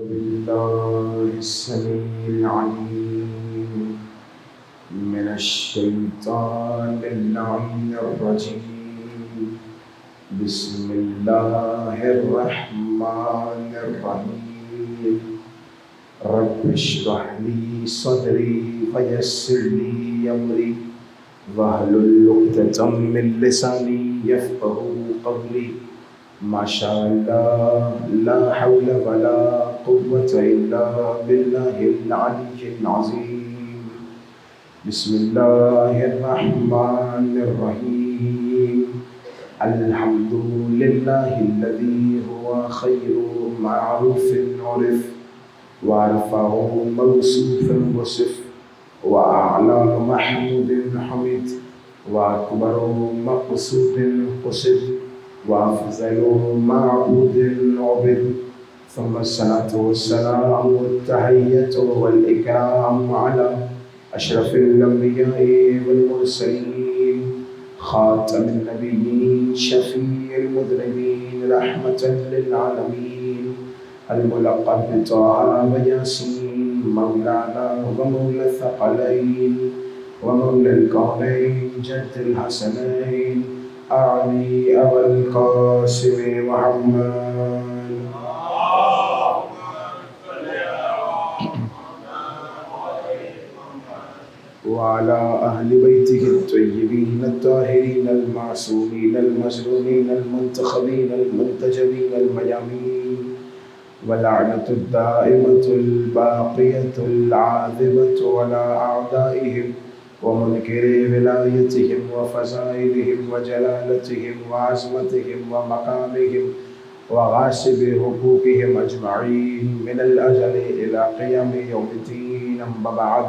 بالله السميع العليم من الشيطان اللعين الرجيم. بسم الله الرحمن الرحيم. رب اشرح لي صدري ويسر لي أمري واحلل عقدة من لساني يفقهوا قولي. ما شاء الله لا حول ولا قوة إلا بالله العلي العظيم. بسم الله الرحمن الرحيم. الحمد لله الذي هو خير معروف عرف وأرفع موصوف وصف وأعلى محمود حمد وأكبر مقصود قصد وأفضل معبود عبد. ثم الصلاة والسلام والتحية والإكرام على أشرف الأنبياء والمرسلين خاتم النبيين شفيع المذنبين رحمة للعالمين الملقب بطه وياسين مولانا ومولى الثقلين ومولى الكونين جد الحسنين علي أبا القاسم محمد. وعلى أهل بيته الطيبين الطاهرين المعصومين المظلومين المنتخبين المنتجبين الميامين. ولعنة الدائمة الباقية العاذبة على أعدائهم ومنكر ولايتهم وفضائلهم وجلالتهم وعظمتهم ومقامهم وغاصب حقوقهم أجمعين من الأزل إلى قيام يوم الدين. أما بعد،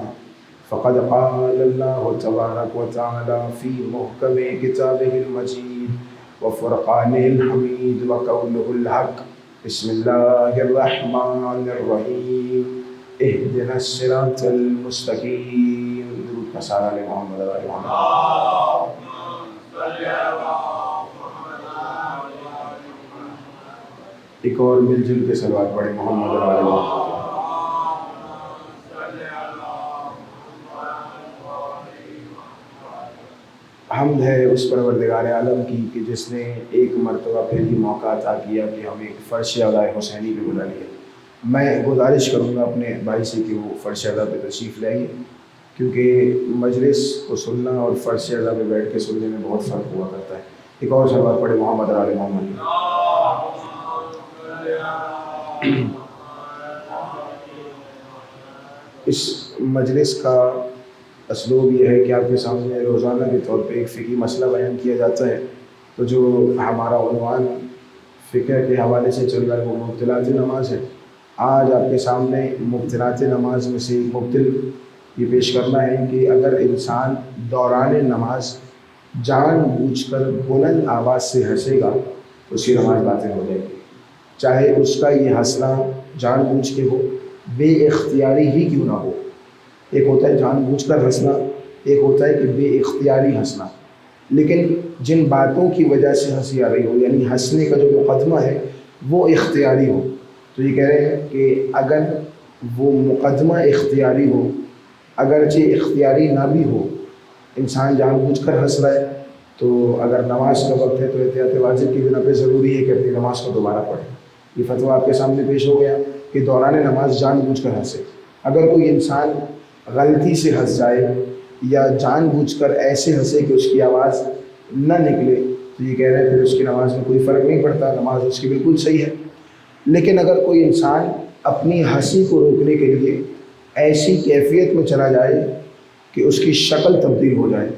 فقد قال الله تبارك وتعالى في محكم كتابه المجيد وفرقانه الحميد وقوله الحق. بسم الله الرحمن الرحيم. اهدنا الصراط المستقيم. درود کا سارا لے محمد علیہ محمد. ایک اور مل جل کے صلوات پڑھیں محمد علیہ محمد. حمد ہے اس پروردگار عالم کی کہ جس نے ایک مرتبہ پھر بھی موقع عطا کیا کہ ہم ایک فرش ادا حسینی پہ بلا لیا. میں گزارش کروں گا اپنے بھائی سے کہ وہ فرش ادا پہ تشریف لائیں، کیونکہ مجلس کو سننا اور فرش ادا پہ بیٹھ کے سننے میں بہت فرق ہوا کرتا ہے. ایک اور صلوات پڑھے محمد علیہ محمد. اس مجلس کا اسلوب یہ ہے کہ آپ کے سامنے روزانہ کے طور پہ ایک فقہی مسئلہ بیان کیا جاتا ہے. تو جو ہمارا عنوان فقہ کے حوالے سے چل رہا ہے وہ مبطلات نماز ہے. آج آپ کے سامنے مبطلات نماز میں سے مبطل یہ پیش کرنا ہے کہ اگر انسان دوران نماز جان بوجھ کر بلند آواز سے ہنسے گا تو اس کی نماز باطل ہو جائے گی، چاہے اس کا یہ ہنسنا جان بوجھ کے ہو، بے اختیاری ہی کیوں نہ ہو. ایک ہوتا ہے جان بوجھ کر ہنسنا، ایک ہوتا ہے کہ بے اختیاری ہنسنا. لیکن جن باتوں کی وجہ سے ہنسی آ رہی ہو، یعنی ہنسنے کا جو مقدمہ ہے وہ اختیاری ہو، تو یہ کہہ رہے ہیں کہ اگر وہ مقدمہ اختیاری ہو، اگرچہ اختیاری نہ بھی ہو، انسان جان بوجھ کر ہنس رہا ہے، تو اگر نماز کا وقت ہے تو احتیاط واجب کی بنا پہ ضروری ہے کہ اپنی نماز کو دوبارہ پڑھیں. یہ فتویٰ آپ کے سامنے پیش ہو گیا کہ دوران نماز جان بوجھ کر ہنسے. اگر کوئی انسان غلطی سے ہنس جائے یا جان بوجھ کر ایسے ہنسے کہ اس کی آواز نہ نکلے تو یہ کہہ رہے ہیں پھر اس کی نماز میں کوئی فرق نہیں پڑتا، نماز اس کی بالکل صحیح ہے. لیکن اگر کوئی انسان اپنی ہنسی کو روکنے کے لیے ایسی کیفیت میں چلا جائے کہ اس کی شکل تبدیل ہو جائے،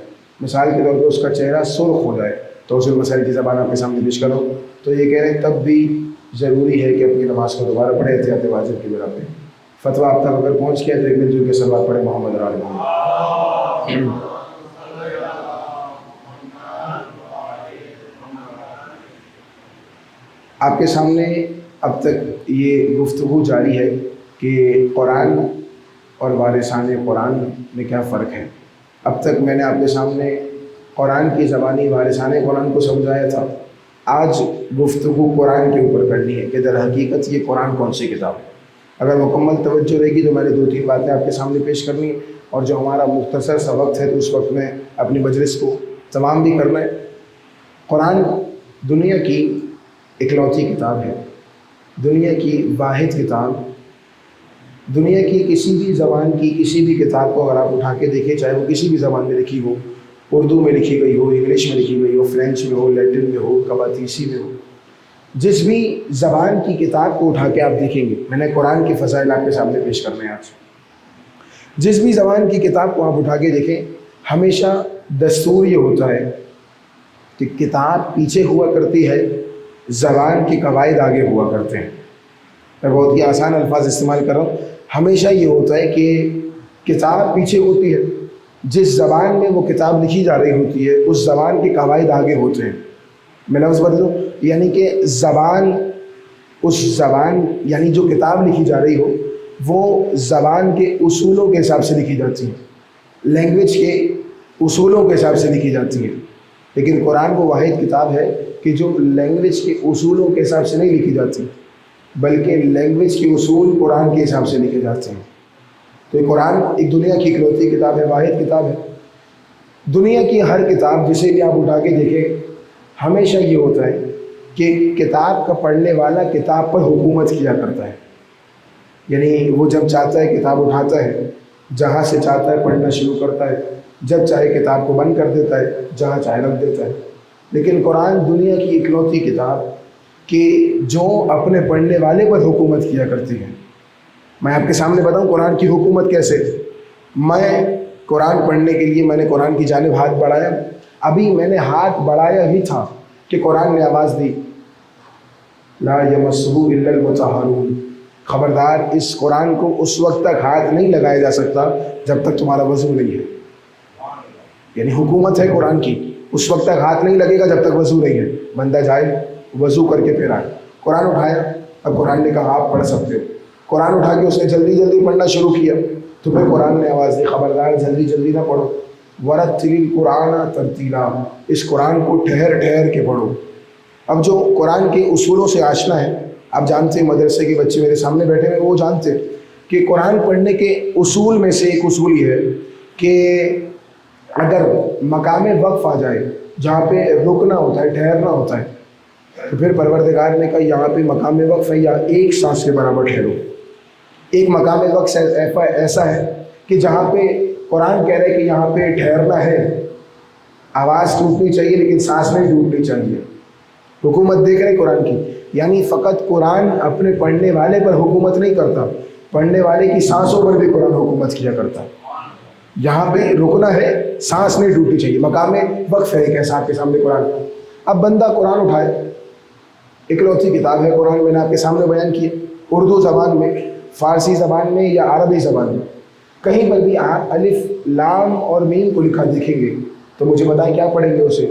مثال کے طور پر اس کا چہرہ سرخ ہو جائے، تو اسے مسائل کی زبان آپ کے سامنے پیش کرو، تو یہ کہہ رہے ہیں تب بھی ضروری ہے کہ اپنی نماز کو دوبارہ پڑھے احتیاط واجب کی بنا پہ. فتویٰ آپ تک اگر پہنچ گیا تو ایک مل جل کے صلوات پڑھے محمد علیہ محمد. آپ کے سامنے اب تک یہ گفتگو جاری ہے کہ قرآن اور وارثان قرآن میں کیا فرق ہے. اب تک میں نے آپ کے سامنے قرآن کی زبانی وارثان قرآن کو سمجھایا تھا. آج گفتگو قرآن کے اوپر کرنی ہے کہ در حقیقت یہ قرآن کون سی کتاب ہے. اگر مکمل توجہ رہے گی تو میں نے 2-3 باتیں آپ کے سامنے پیش کرنی ہیں، اور جو ہمارا مختصر سا وقت ہے تو اس وقت میں اپنی مجلس کو تمام بھی کرنا ہے۔ قرآن دنیا کی اکلوتی کتاب ہے، دنیا کی واحد کتاب۔ دنیا کی کسی بھی زبان کی کسی بھی کتاب کو اگر آپ اٹھا کے دیکھیں، چاہے وہ کسی بھی زبان میں لکھی ہو، اردو میں لکھی گئی ہو، انگلش میں لکھی گئی ہو، فرینچ میں ہو، لیٹن میں ہو، قباطیسی میں ہو، جس بھی زبان کی کتاب کو اٹھا کے آپ دیکھیں گے، میں نے قرآن کے فضائل آپ کے سامنے پیش کرنے ہیں آج۔ جس بھی زبان کی کتاب کو آپ اٹھا کے دیکھیں، ہمیشہ دستور یہ ہوتا ہے کہ کتاب پیچھے ہوا کرتی ہے، زبان کے قواعد آگے ہوا کرتے ہیں۔ میں بہت ہی آسان الفاظ استعمال کر رہا ہوں۔ ہمیشہ یہ ہوتا ہے کہ کتاب پیچھے ہوتی ہے، جس زبان میں وہ کتاب لکھی جا رہی ہوتی ہے اس زبان کے قواعد آگے ہوتے ہیں۔ میں لفظ بدلوں، یعنی کہ زبان، اس زبان یعنی جو کتاب لکھی جا رہی ہو وہ زبان کے اصولوں کے حساب سے لکھی جاتی ہے، لینگویج کے اصولوں کے حساب سے لکھی جاتی ہے۔ لیکن قرآن وہ واحد کتاب ہے کہ جو لینگویج کے اصولوں کے حساب سے نہیں لکھی جاتی، بلکہ لینگویج کے اصول قرآن کے حساب سے لکھے جاتے ہیں۔ تو یہ قرآن ایک دنیا کی اکلوتی کتاب ہے، واحد کتاب ہے۔ دنیا کی ہر کتاب جسے بھی آپ اٹھا کے دیکھیں، ہمیشہ یہ ہوتا ہے کہ کتاب کا پڑھنے والا کتاب پر حکومت کیا کرتا ہے، یعنی وہ جب چاہتا ہے کتاب اٹھاتا ہے، جہاں سے چاہتا ہے پڑھنا شروع کرتا ہے، جب چاہے کتاب کو بند کر دیتا ہے، جہاں چاہے رکھ دیتا ہے۔ لیکن قرآن دنیا کی اکلوتی کتاب کہ جو اپنے پڑھنے والے پر حکومت کیا کرتی ہے۔ میں آپ کے سامنے بتاؤں قرآن کی حکومت کیسے۔ میں قرآن پڑھنے کے لیے میں نے قرآن کی جانب ہاتھ بڑھایا، ابھی میں نے ہاتھ بڑھایا ہی تھا کہ قرآن نے آواز دی، لا یمسہ الا المطہرون، خبردار اس قرآن کو اس وقت تک ہاتھ نہیں لگایا جا سکتا جب تک تمہارا وضو نہیں ہے۔ یعنی حکومت ہے قرآن کی، اس وقت تک ہاتھ نہیں لگے گا جب تک وضو نہیں ہے۔ بندہ جائے وضو کر کے پھر آئے، قرآن اٹھایا، اب قرآن نے کہا آپ پڑھ سکتے ہو۔ قرآن اٹھا کے اس نے جلدی جلدی پڑھنا شروع کیا تو پھر قرآن نے آواز دی، خبردار جلدی جلدی نہ پڑھو، ورتل القرآن ترتیلا، اس قرآن کو ٹھہر ٹھہر کے پڑھو۔ اب جو قرآن کے اصولوں سے آشنا ہے، آپ جانتے ہیں مدرسے کے بچے میرے سامنے بیٹھے ہیں، وہ جانتے ہیں کہ قرآن پڑھنے کے اصول میں سے ایک اصول یہ ہے کہ اگر مقام وقف آ جائے جہاں پہ رکنا ہوتا ہے، ٹھہرنا ہوتا ہے، تو پھر پروردگار نے کہا یہاں پہ مقام وقف ہے یا ایک سانس کے برابر ٹھہرو۔ ایک مقام وقف ایسا ہے کہ جہاں پہ قرآن کہہ رہے کہ یہاں پہ ٹھہرنا ہے، آواز ٹوٹنی چاہیے لیکن سانس نہیں ٹوٹنی چاہیے۔ حکومت دیکھ رہے قرآن کی، یعنی فقط قرآن اپنے پڑھنے والے پر حکومت نہیں کرتا، پڑھنے والے کی سانسوں پر بھی قرآن حکومت کیا کرتا ہے۔ یہاں پہ رکنا ہے، سانس نہیں ٹوٹنی چاہیے، مقام وقف ہے ایک ایسا آپ کے سامنے قرآن۔ اب بندہ قرآن اٹھائے، اکلوتی کتاب ہے قرآن، میں نے آپ کے سامنے بیان کی، اردو زبان میں، فارسی زبان میں یا عربی زبان میں، کہیں پر بھی آپ الف لام اور میم کو لکھا دیکھیں گے تو مجھے بتائیں کیا پڑھیں گے؟ اسے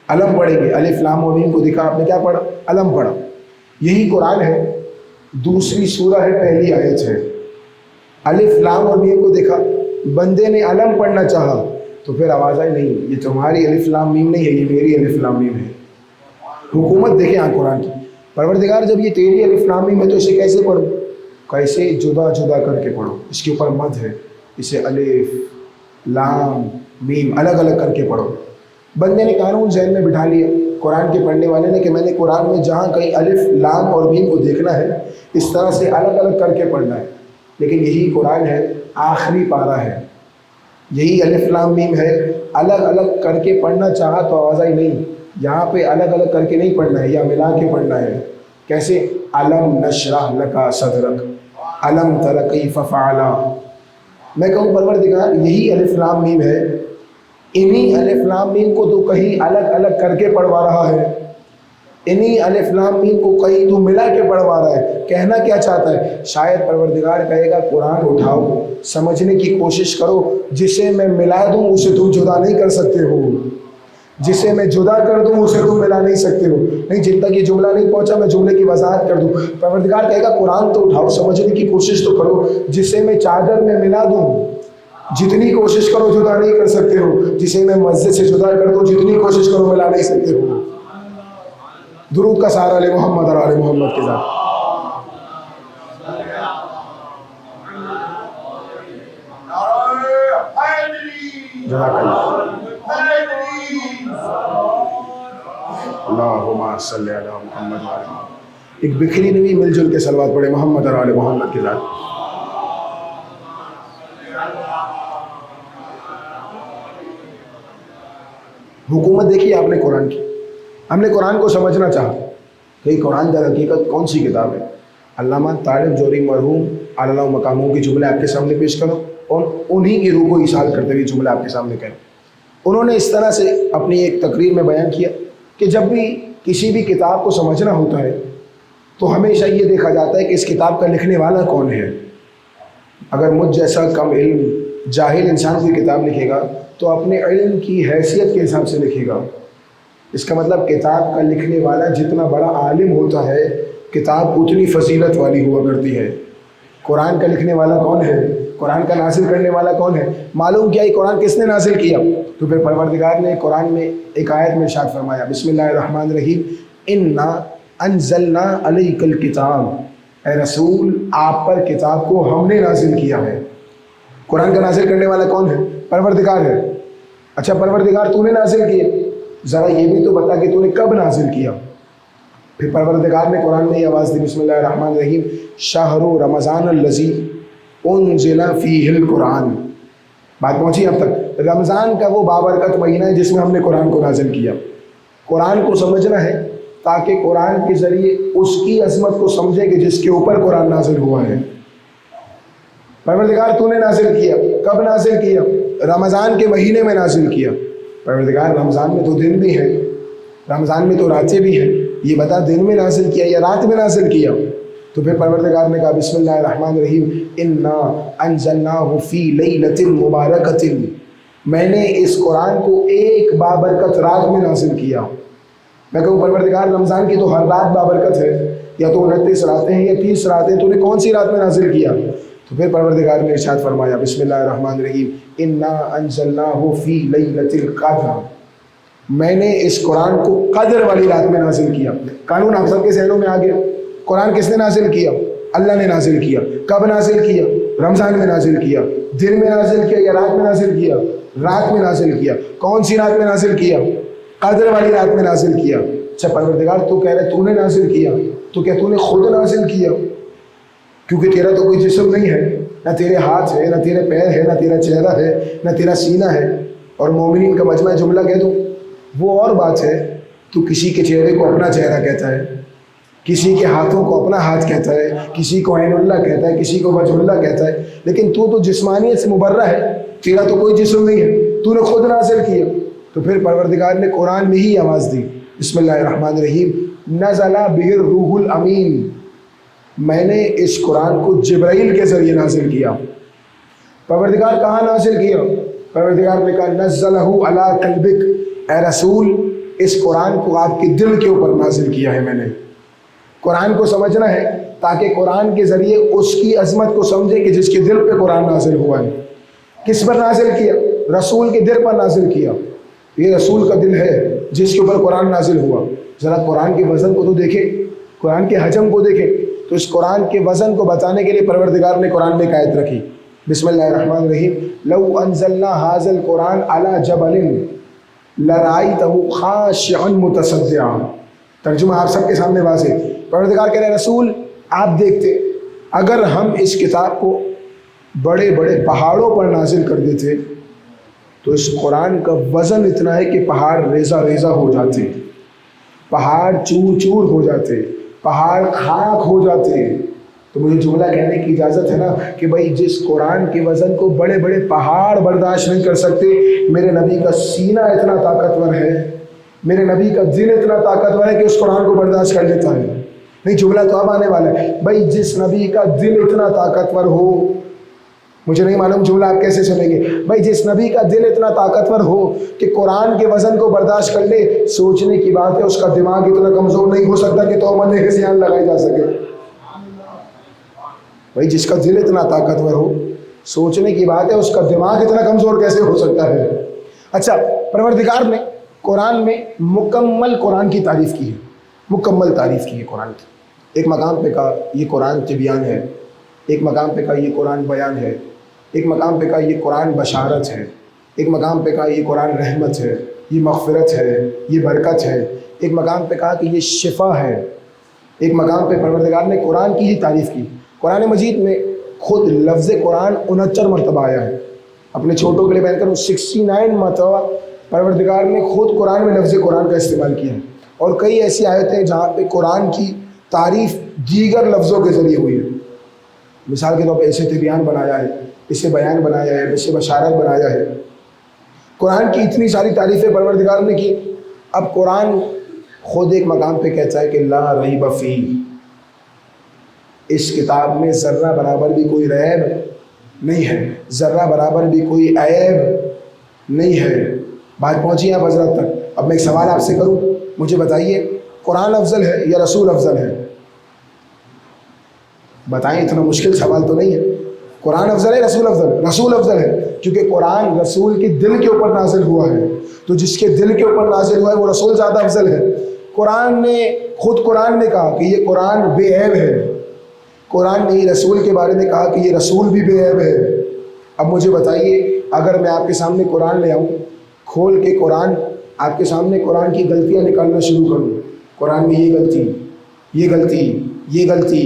علم پڑھیں گے۔ الف لام اور میم کو دکھا، آپ نے کیا پڑھا؟ علم پڑھا۔ یہی قرآن ہے، دوسری سورہ ہے، پہلی آیت ہے، الف لام اور میم کو دیکھا، بندے نے علم پڑھنا چاہا تو پھر آواز آئی نہیں یہ تمہاری الف لام میم نہیں ہے، یہ میری الف لام میم ہے۔ حکومت دیکھیں آپ قرآن کی، پروردگار جب یہ تیری الف لام میم ہے تو اسے کیسے پڑھو؟ کیسے جدا جدا کر کے پڑھو، اس کے اوپر مد ہے، اسے الف لام میم الگ الگ کر کے پڑھو۔ بندے نے قانون ذہن میں بٹھا لیا، قرآن کے پڑھنے والے نے، کہ میں نے قرآن میں جہاں کہیں الف لام اور میم کو دیکھنا ہے اس طرح سے الگ الگ کر کے پڑھنا ہے۔ لیکن یہی قرآن ہے، آخری پارہ ہے، یہی الف لام میم ہے، الگ الگ کر کے پڑھنا چاہا تو آواز آئی نہیں، یہاں پہ الگ الگ کر کے نہیں پڑھنا ہے، یا ملا کے پڑھنا ہے۔ کیسے؟ علم نشرح لک صدرک، علم تر کیف فعل۔ میں کہوں پروردگار یہی الف لام میم ہے، انہی الف لام میم کو تو کہیں الگ الگ کر کے پڑھوا رہا ہے، انہی الف لام میم کو کہیں تو ملا کے پڑھوا رہا ہے۔ کہنا کیا چاہتا ہے؟ شاید پروردگار کہے گا قرآن اٹھاؤ، سمجھنے کی کوشش کرو، جسے میں ملا دوں اسے تم جدا نہیں کر سکتے ہو، جسے میں جدا کر دوں اسے تم ملا نہیں سکتے ہو۔ نہیں، جن تک یہ جملہ نہیں پہنچا میں جملے کی وضاحت کر دوں۔ پروردگار کہے گا قرآن تو اٹھاؤ، سمجھنے کی کوشش تو کرو، جسے میں چادر میں ملا دوں جتنی کوشش کرو جدا نہیں کر سکتے ہو، جسے میں مسجد سے جدا کر دوں جتنی کوشش کرو ملا نہیں سکتے ہو۔ درود کا سہارا لے محمد اور آل محمد کے ساتھ۔ جزاک اللہ۔ اللہم صلی علی محمد وعلی محمد۔ ایک بکھری نہیں، مل جل کے صلوات پڑھے محمد اور آل محمد کے ذات۔ حکومت دیکھی آپ نے قرآن کی، ہم نے قرآن کو سمجھنا چاہا کہ قرآن در حقیقت کون سی کتاب ہے۔ علامہ طارق جوہری مرحوم اعلیٰ مقاموں کے جملے آپ کے سامنے پیش کرو اور انہی کی روح کو ایصال کرتے ہوئے جملے آپ کے سامنے کریں۔ انہوں نے اس طرح سے اپنی ایک تقریر میں بیان کیا کہ جب بھی کسی بھی کتاب کو سمجھنا ہوتا ہے تو ہمیشہ یہ دیکھا جاتا ہے کہ اس کتاب کا لکھنے والا کون ہے۔ اگر مجھ جیسا کم علم جاہل انسان کوئی کتاب لکھے گا تو اپنے علم کی حیثیت کے حساب سے لکھے گا۔ اس کا مطلب کتاب کا لکھنے والا جتنا بڑا عالم ہوتا ہے کتاب اتنی فضیلت والی ہوا کرتی ہے۔ قرآن کا لکھنے والا کون ہے؟ قرآن کا نازل کرنے والا کون ہے؟ معلوم کیا یہ قرآن کس نے نازل کیا؟ تو پھر پروردگار نے قرآن میں ایک آیت میں ارشاد فرمایا، بسم اللہ الرحمن الرحیم، انا انزلنا علیک الکتاب، اے رسول آپ پر کتاب کو ہم نے نازل کیا ہے۔ قرآن کا نازل کرنے والا کون ہے؟ پروردگار ہے۔ اچھا پروردگار تو نے نازل کیا، ذرا یہ بھی تو بتا کہ تو نے کب نازل کیا؟ پھر پروردگار نے قرآن میں یہ آواز دی، بسم اللہ الرحمن الرحیم، شہر رمضان الذی انزل فیہ القرآن۔ بات پہنچی اب تک؟ رمضان کا وہ بابرکت مہینہ ہے جس میں ہم نے قرآن کو نازل کیا۔ قرآن کو سمجھنا ہے تاکہ قرآن کے ذریعے اس کی عظمت کو سمجھے کہ جس کے اوپر قرآن نازل ہوا ہے۔ پروردگار تو نے نازل کیا، کب نازل کیا؟ رمضان کے مہینے میں نازل کیا۔ پروردگار رمضان میں تو دن بھی ہے، رمضان میں تو راتیں بھی ہیں، یہ بتا دن میں نازل کیا یا رات میں نازل کیا؟ تو پھر پروردگار نے کہا بسم اللہ الرحمن الرحیم، انا انزلناہ فی لیلۃ مبارکۃ، میں نے اس قرآن کو ایک بابرکت رات میں نازل کیا۔ میں کہوں پروردگار رمضان کی تو ہر رات بابرکت ہے، یا تو 29 راتیں ہیں یا 30 راتیں، تو نے کون سی رات میں نازل کیا؟ تو پھر پروردگار نے ارشاد فرمایا بسم اللہ الرحمن الرحیم، انا انزلناہ فی لیلۃ القدر، میں نے اس قرآن کو قدر والی رات میں نازل کیا۔ قانون آپ سب کے ذہنوں میں آ گیا، قرآن کس نے نازل کیا؟ اللہ نے نازل کیا۔ کب نازل کیا؟ رمضان میں نازل کیا۔ دن میں نازل کیا یا رات میں نازل کیا؟ رات میں نازل کیا۔ کون سی رات میں نازل کیا؟ قدر والی رات میں نازل کیا۔ اچھا پروردگار تو کہہ رہے تو نے نازل کیا، تو کیا تو نے خود نازل کیا؟ کیونکہ تیرا تو کوئی جسم نہیں ہے، نہ تیرے ہاتھ ہے، نہ تیرے پیر ہے، نہ تیرا چہرہ ہے، نہ تیرا سینہ ہے، اور مومنین کا مجمع جملہ کہہ دو وہ اور بات ہے۔ تو کسی کے چہرے کو اپنا چہرہ کہتا ہے، کسی کے ہاتھوں کو اپنا ہاتھ کہتا ہے، کسی کو عین اللہ کہتا ہے، کسی کو وجہ اللہ کہتا ہے، لیکن تو جسمانیت سے مبرہ ہے، تیرا تو کوئی جسم نہیں ہے، تو نے خود نازل کیا۔ تو پھر پروردگار نے قرآن میں ہی آواز دی، بسم اللہ الرحمن الرحیم، نزل بہ الروح الامین، میں نے اس قرآن کو جبرائیل کے ذریعے نازل کیا۔ پروردگار کہاں نازل کیا؟ پروردگار نے کہا نزلہ علی قلبک، اے رسول اس قرآن کو آپ کے دل کے اوپر نازل کیا ہے میں نے۔ قرآن کو سمجھنا ہے تاکہ قرآن کے ذریعے اس کی عظمت کو سمجھے کہ جس کے دل پہ قرآن نازل ہوا ہے۔ کس پر نازل کیا؟ رسول کے دل پر نازل کیا۔ یہ رسول کا دل ہے جس کے اوپر قرآن نازل ہوا۔ ذرا قرآن کے وزن کو تو دیکھیں، قرآن کے حجم کو دیکھیں۔ تو اس قرآن کے وزن کو بتانے کے لیے پروردگار نے قرآن میں ایک آیت رکھی، بسم اللہ الرحمن الرحیم، لو انزلنا ھذا القرآن علی جبل لرأیتہ خاشعا متصدعا۔ ترجمہ آپ سب کے سامنے واضح۔ پروردگار کہہ رہے رسول آپ دیکھتے اگر ہم اس کتاب کو بڑے بڑے پہاڑوں پر نازل کر دیتے تو اس قرآن کا وزن اتنا ہے کہ پہاڑ ریزہ ریزہ ہو جاتے، پہاڑ چور چور ہو جاتے، پہاڑ خاک ہو جاتے۔ تو مجھے جملہ کہنے کی اجازت ہے نا کہ بھائی جس قرآن کے وزن کو بڑے بڑے پہاڑ برداشت نہیں کر سکتے، میرے نبی کا سینہ اتنا طاقتور ہے، میرے نبی کا دل اتنا طاقتور ہے کہ اس قرآن کو برداشت کر لیتا ہے۔ نہیں جملہ تو اب آنے والا ہے، بھائی جس نبی کا دل اتنا طاقتور ہو، مجھے نہیں معلوم جملہ آپ کیسے سنیں گے، بھائی جس نبی کا دل اتنا طاقتور ہو کہ قرآن کے وزن کو برداشت کر لے، سوچنے کی بات ہے اس کا دماغ اتنا کمزور نہیں ہو سکتا کہ تومن ہزیان لگائی جا سکے۔ بھائی جس کا دل اتنا طاقتور ہو، سوچنے کی بات ہے اس کا دماغ اتنا کمزور کیسے ہو سکتا ہے۔ اچھا پروردگار نے قرآن میں مکمل قرآن کی تعریف کی ہے، مکمل تعریف کی ہے قرآن کی۔ ایک مقام پہ کہا یہ قرآن تبیان ہے، ایک مقام پہ کہا یہ قرآن بیان ہے، ایک مقام پہ کہا یہ قرآن بشارت ہے، ایک مقام پہ کہا یہ قرآن رحمت ہے، یہ مغفرت ہے، یہ برکت ہے، ایک مقام پہ کہا کہ یہ شفا ہے، ایک مقام پہ پروردگار نے قرآن کی ہی تعریف کی۔ قرآن مجید میں خود لفظ قرآن 69 مرتبہ آیا ہے، اپنے چھوٹوں کے لیے بیان کروں 69 مرتبہ پروردگار نے خود قرآن میں لفظ قرآن کا استعمال کیا ہے، اور کئی ایسی آیتیں ہیں جہاں پہ قرآن کی تعریف دیگر لفظوں کے ذریعے ہوئی ہے۔ مثال کے طور پہ اسے تبیان بنایا ہے، اسے بیان بنایا ہے، اسے بشارت بنایا ہے۔ قرآن کی اتنی ساری تعریفیں پروردگار نے کی۔ اب قرآن خود ایک مقام پہ کہتا ہے کہ لا ریب فیہ، اس کتاب میں ذرہ برابر بھی کوئی ریب نہیں ہے، ذرہ برابر بھی کوئی عیب نہیں ہے۔ بات پہنچی آپ حضرات تک؟ اب میں ایک سوال آپ سے کروں، مجھے بتائیے قرآن افضل ہے یا رسول افضل ہے؟ بتائیں، اتنا مشکل سوال تو نہیں ہے۔ قرآن افضل ہے رسول افضل؟ رسول افضل ہے، کیونکہ قرآن رسول کے دل کے اوپر نازل ہوا ہے، تو جس کے دل کے اوپر نازل ہوا ہے وہ رسول زیادہ افضل ہے۔ قرآن نے کہا کہ یہ قرآن بے عیب ہے، قرآن نے رسول کے بارے میں کہا کہ یہ رسول بھی بے عیب ہے۔ اب مجھے بتائیے، اگر میں آپ کے سامنے قرآن لے آؤں، کھول کے قرآن آپ کے سامنے قرآن کی غلطیاں نکالنا شروع کروں، قرآن میں یہ غلطی، یہ غلطی، یہ غلطی،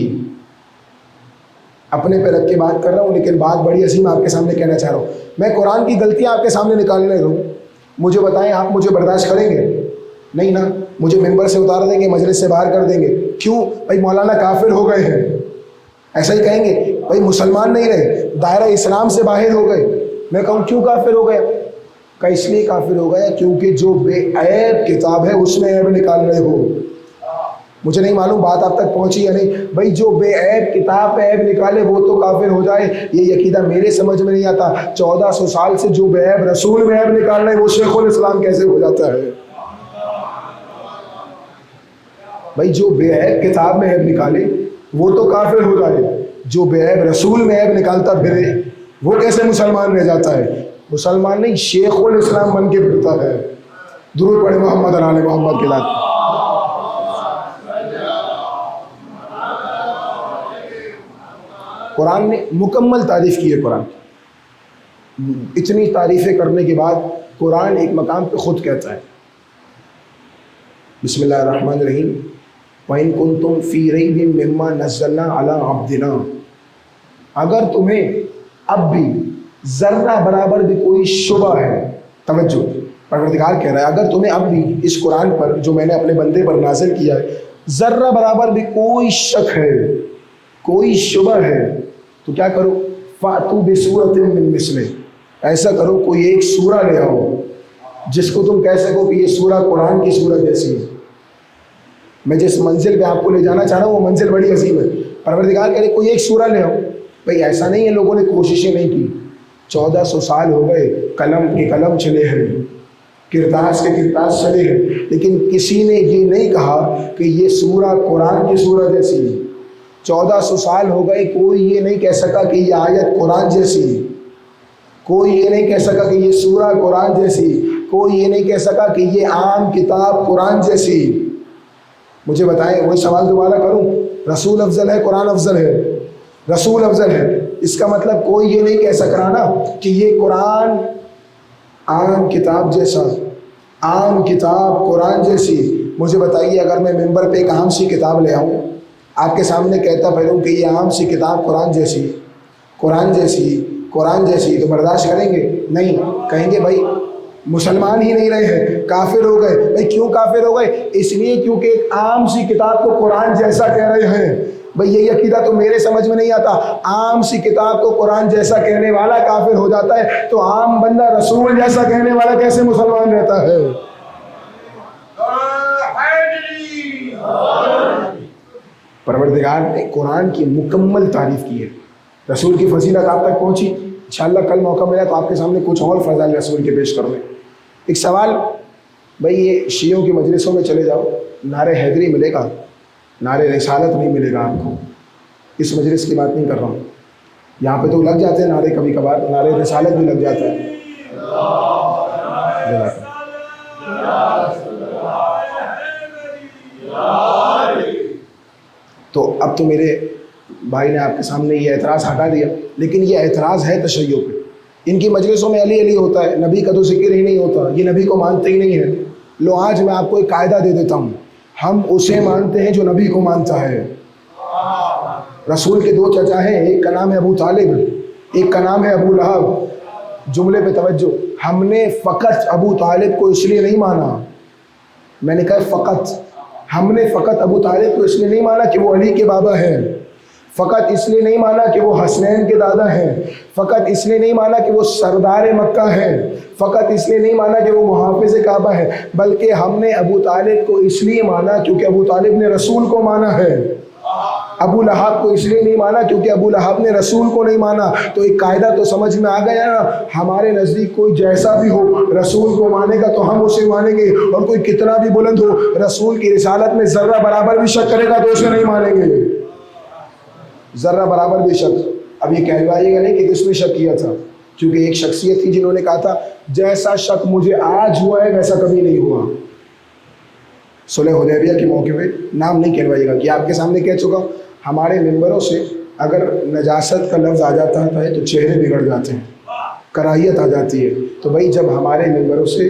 اپنے پہ رکھ کے بات کر رہا ہوں، لیکن بات بڑی عظیم آپ کے سامنے کہنا چاہ رہا ہوں۔ میں قرآن کی غلطیاں آپ کے سامنے نکالنے رہوں، مجھے بتائیں آپ مجھے برداشت کریں گے؟ نہیں نا، مجھے ممبر سے اتار دیں گے، مجلس سے باہر کر دیں گے۔ کیوں؟ بھائی مولانا کافر ہو گئے ہیں، ایسا ہی کہیں گے۔ بھائی مسلمان نہیں رہے، دائرہ اسلام سے باہر ہو گئے۔ میں کہوں کیوں کافر ہو گیا؟ کہ اس لیے کافر ہو گیا کیونکہ جو بے عیب کتاب ہے اس میں عیب نکال رہے ہو۔ مجھے نہیں معلوم بات آپ تک پہنچی یا نہیں۔ بھائی جو بے عیب کتاب پہ عیب نکالے وہ تو کافر ہو جائے، یہ عقیدہ میرے سمجھ میں نہیں آتا۔ 1400 سال سے جو بے عیب رسول میں عیب نکال رہے وہ شیخ الاسلام کیسے ہو جاتا ہے؟ بھائی جو بے عیب کتاب میں عیب نکالے وہ تو کافر ہو جائے، جو بے عیب رسول میں عیب نکالتا پھرے وہ کیسے مسلمان رہ جاتا ہے؟ مسلمان نہیں، شیخ الاسلام بن کے پھرتا ہے۔ درود پڑھے محمد علی محمد کے لائق۔ قرآن نے مکمل تعریف کی ہے۔ قرآن اتنی تعریفیں کرنے کے بعد قرآن ایک مقام پہ خود کہتا ہے، بسم اللہ الرحمن الرحیم، وَإِن كُنتُمْ فِي رَيْبٍ مِّمَّا نَزَّلْنَا عَلَىٰ عَبْدِنَا، اگر تمہیں اب بھی ذرہ برابر بھی کوئی شبہ ہے، توجہ، پروردگار کہہ رہا ہے اگر تمہیں اب بھی اس قرآن پر جو میں نے اپنے بندے پر نازل کیا ہے ذرہ برابر بھی کوئی شک ہے، کوئی شبہ ہے، تو کیا کرو؟ فَأْتُوا بِسُورَةٍ مِّن مِّثْلِهِ، ایسا کرو کوئی ایک سورہ لے آؤ جس کو تم کہہ سکو کہ یہ سورہ قرآن کی سورہ جیسی ہے۔ میں جس منزل پہ آپ کو لے جانا چاہ رہا ہوں وہ منزل بڑی عظیم ہے۔ پروردگار کہہ رہے کوئی ایک سورہ لے آؤ۔ بھائی ایسا نہیں ہے لوگوں نے کوششیں نہیں کی، 1400 سال ہو گئے، قلم کے قلم چلے ہیں، کرتاس کے کرتاس چلے ہیں، لیکن کسی نے یہ نہیں کہا کہ یہ سورہ قرآن کی سورہ جیسی ہے۔ 1400 سال ہو گئے، کوئی یہ نہیں کہہ سکا کہ یہ آیت قرآن جیسی ہے، کوئی یہ نہیں کہہ سکا کہ یہ سورہ قرآن جیسی، کوئی یہ نہیں کہہ سکا کہ یہ عام کتاب قرآن جیسی۔ مجھے بتائیں، وہی سوال دوبارہ کروں، رسول افضل ہے قرآن افضل ہے؟ رسول افضل ہے۔ اس کا مطلب کوئی یہ نہیں کہہ سک رہا نا کہ یہ قرآن عام کتاب جیسا، عام کتاب قرآن جیسی۔ مجھے بتائیے اگر میں ممبر پہ ایک عام سی کتاب لے آؤں، آپ کے سامنے کہتا پھروں کہ یہ عام سی کتاب قرآن جیسی، قرآن جیسی، قرآن جیسی، تو برداشت کریں گے؟ نہیں، کہیں گے بھائی مسلمان ہی نہیں رہے ہیں، کافر ہو گئے۔ بھائی کیوں کافر ہو گئے؟ اس لیے کیونکہ ایک عام سی کتاب کو قرآن جیسا کہہ رہے ہیں۔ بھئی یہ عقیدہ تو میرے سمجھ میں نہیں آتا۔ عام سی کتاب کو قرآن جیسا کہنے والا کافر ہو جاتا ہے، تو عام بندہ رسول جیسا کہنے والا کیسے مسلمان رہتا ہے؟ پروردگار نے قرآن کی مکمل تعریف کی ہے۔ رسول کی فضیلت آپ تک پہنچی؟ انشاءاللہ کل موقع ملا تو آپ کے سامنے کچھ اور فضائل رسول کے پیش کر دیں۔ ایک سوال، بھئی یہ شیعوں کی مجلسوں میں چلے جاؤ، نعرہ حیدری ملے گا، نعرہ رسالت نہیں ملے گا آپ کو۔ اس مجلس کی بات نہیں کر رہا ہوں، یہاں پہ تو لگ جاتے ہیں نعرے، کبھی کبھار نعرہ رسالت بھی لگ جاتا ہے۔ تو اب تو میرے بھائی نے آپ کے سامنے یہ اعتراض ہٹا دیا، لیکن یہ اعتراض ہے تشیع پہ۔ ان کی مجلسوں میں علی علی ہوتا ہے، نبی کا تو ذکر ہی نہیں ہوتا، یہ نبی کو مانتے ہی نہیں ہے۔ لو آج میں آپ کو ایک قاعدہ دے دیتا ہوں، ہم اسے مانتے ہیں جو نبی کو مانتا ہے۔ رسول کے دو چچا ہیں، ایک کا نام ہے ابو طالب، ایک کا نام ہے ابو لہب۔ جملے پہ توجہ، ہم نے فقط ابو طالب کو اس لیے نہیں مانا، میں نے کہا فقط، ہم نے فقط ابو طالب کو اس لیے نہیں مانا کہ وہ علی کے بابا ہیں، فقط اس لیے نہیں مانا کہ وہ حسنین کے دادا ہیں، فقط اس لیے نہیں مانا کہ وہ سردار مکہ ہیں، فقط اس لیے نہیں مانا کہ وہ محافظ کعبہ ہے، بلکہ ہم نے ابو طالب کو اس لیے مانا کیونکہ ابو طالب نے رسول کو مانا ہے۔ ابو لہب کو اس لیے نہیں مانا کیونکہ ابو لہب نے رسول کو نہیں مانا۔ تو ایک قاعدہ تو سمجھ میں آ گیا نا، ہمارے نزدیک کوئی جیسا بھی ہو رسول کو مانے گا تو ہم اسے مانیں گے، اور کوئی کتنا بھی بلند ہو رسول کی رسالت میں ذرہ برابر بھی شک کرے گا تو اسے نہیں مانیں گے، ذرہ برابر بھی شک۔ اب یہ کہلوائیے گا نہیں کہ کس نے شک کیا تھا، کیونکہ ایک شخصیت تھی جنہوں نے کہا تھا جیسا شک مجھے آج ہوا ہے ویسا کبھی نہیں ہوا۔ صلح حدیبیہ کے موقع پہ نام نہیں کہلوائیے گا، کہ آپ کے سامنے کہہ چکا ہوں، ہمارے ممبروں سے اگر نجاست کا لفظ آ جاتا ہے تو چہرے بگڑ جاتے ہیں، کراہیت آ جاتی ہے۔ تو بھائی جب ہمارے ممبروں سے